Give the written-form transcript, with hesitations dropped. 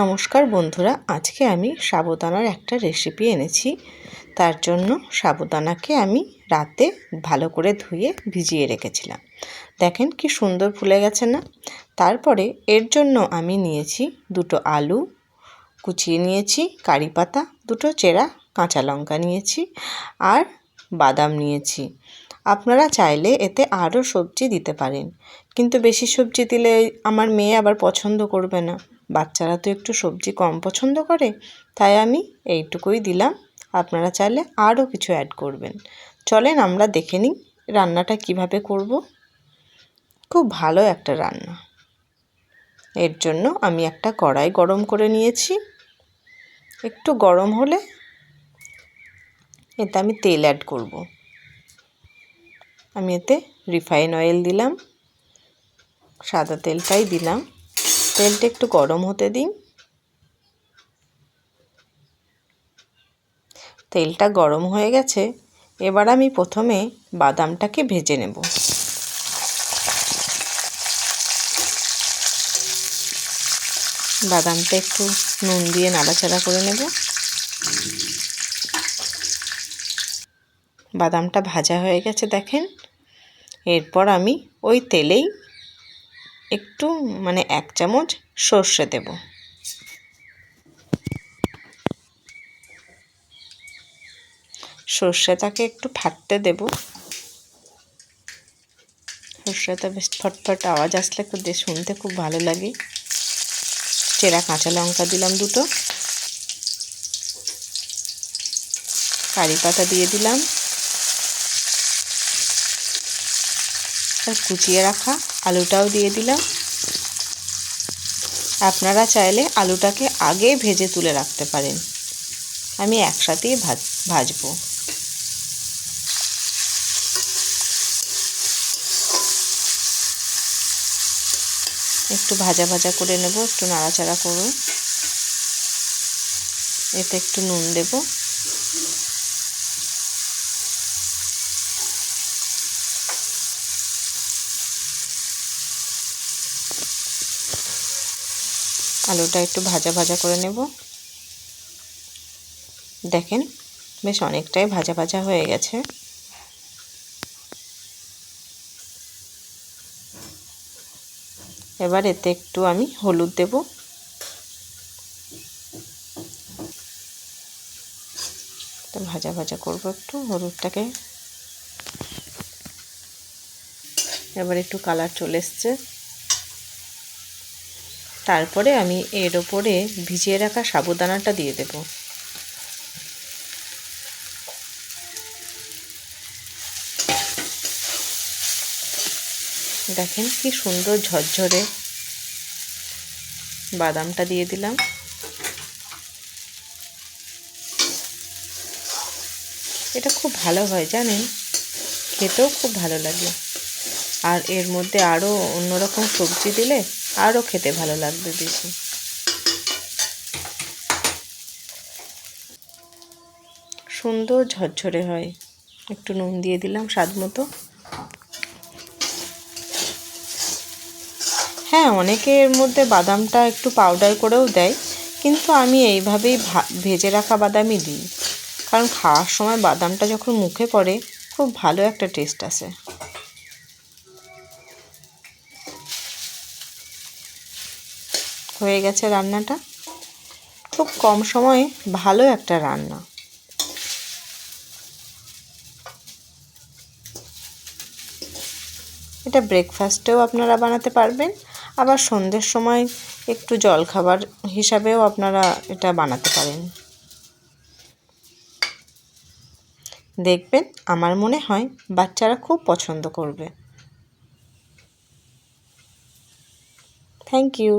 নমস্কার বন্ধুরা, আজকে আমি সাবুদানার একটা রেসিপি এনেছি। তার জন্য সাবুদানাকে আমি রাতে ভালো করে ধুয়ে ভিজিয়ে রেখেছিলাম। দেখেন কি সুন্দর ফুলে গেছে না। তারপরে এর জন্য আমি নিয়েছি দুটো আলু কুচিয়ে নিয়েছি, কারি পাতা, দুটো চেরা কাঁচা লঙ্কা নিয়েছি আর বাদাম নিয়েছি। আপনারা চাইলে এতে আরও সবজি দিতে পারেন, কিন্তু বেশি সবজি দিলে আমার মেয়ে আবার পছন্দ করবে না। বাচ্চারা তো একটু সবজি কম পছন্দ করে, তাই আমি এইটুকুই দিলাম। আপনারা চাইলে আরও কিছু অ্যাড করবেন। চলেন আমরা দেখে নিই রান্নাটা কিভাবে করব। খুব ভালো একটা রান্না। এর জন্য আমি একটা কড়াই গরম করে নিয়েছি। একটু গরম হলে এতে আমি তেল অ্যাড করব। আমি এতে রিফাইন অয়েল দিলাম, সাদা তেলটাই দিলাম। তেলটা একটু গরম হতে দিন। তেলটা গরম হয়ে গেছে, এবার আমি প্রথমে বাদামটাকে ভেজে নেব। বাদামটা একটু নুন দিয়ে নাড়াচাড়া করে নেব। বাদামটা ভাজা হয়ে গেছে দেখেন। এরপর আমি ওই তেলেই একটু 1 চামচ সর্ষে দেব। সর্ষেটাকে একটু ফাটতে দেব। সর্ষেটা বেশ ফটফট আওয়াজ আসলে শুনতে খুব ভালো লাগে। চেরা কাঁচা লঙ্কা দিলাম দুটো, কারি পাতা দিয়ে দিলাম আর কুচিয়ে রাখা আলুটাও দিয়ে দিলাম। আপনারা চাইলে আলুটাকে আগে ভেজে তুলে রাখতে পারেন। আমি একসাথেই ভাজবো। একটু ভাজা ভাজা করে নেব, একটু নাড়াচাড়া করব। এতে একটু নুন দেব। আলুটা একটু ভাজা ভাজা করে নেব। দেখেন বেশ অনেকটাই ভাজা ভাজা হয়ে গেছে। এবার এতে একটু আমি হলুদ দেব। ভাজা ভাজা করব একটু হলুদটাকে। এবার একটু কালার চলে এসছে। তারপরে আমি এর ওপরে ভিজিয়ে রাখা সাবুদানাটা দিয়ে দেব। দেখেন কি সুন্দর ঝরঝরে। বাদামটা দিয়ে দিলাম। এটা খুব ভালো হয় জানেন, খেতেও খুব ভালো লাগে। আর এর মধ্যে আরও অন্যরকম সবজি দিলে আরও খেতে ভালো লাগবে বেশি। সুন্দর ঝরঝরে হয়। একটু নুন দিয়ে দিলাম স্বাদ মতো। হ্যাঁ, অনেকে এর মধ্যে বাদামটা একটু পাউডার করেও দেয়, কিন্তু আমি এইভাবেই ভেজে রাখা বাদামই দিই। কারণ খাওয়ার সময় বাদামটা যখন মুখে পড়ে খুব ভালো একটা টেস্ট আসে। হয়ে গেছে রান্নাটা। খুব কম সময়ে ভালো একটা রান্না। এটা ব্রেকফাস্টেও আপনারা বানাতে পারবেন, আবার সন্ধ্যের সময় একটু জলখাবার হিসাবেও আপনারা এটা বানাতে পারেন। দেখবেন আমার মনে হয় বাচ্চারা খুব পছন্দ করবে। Thank you.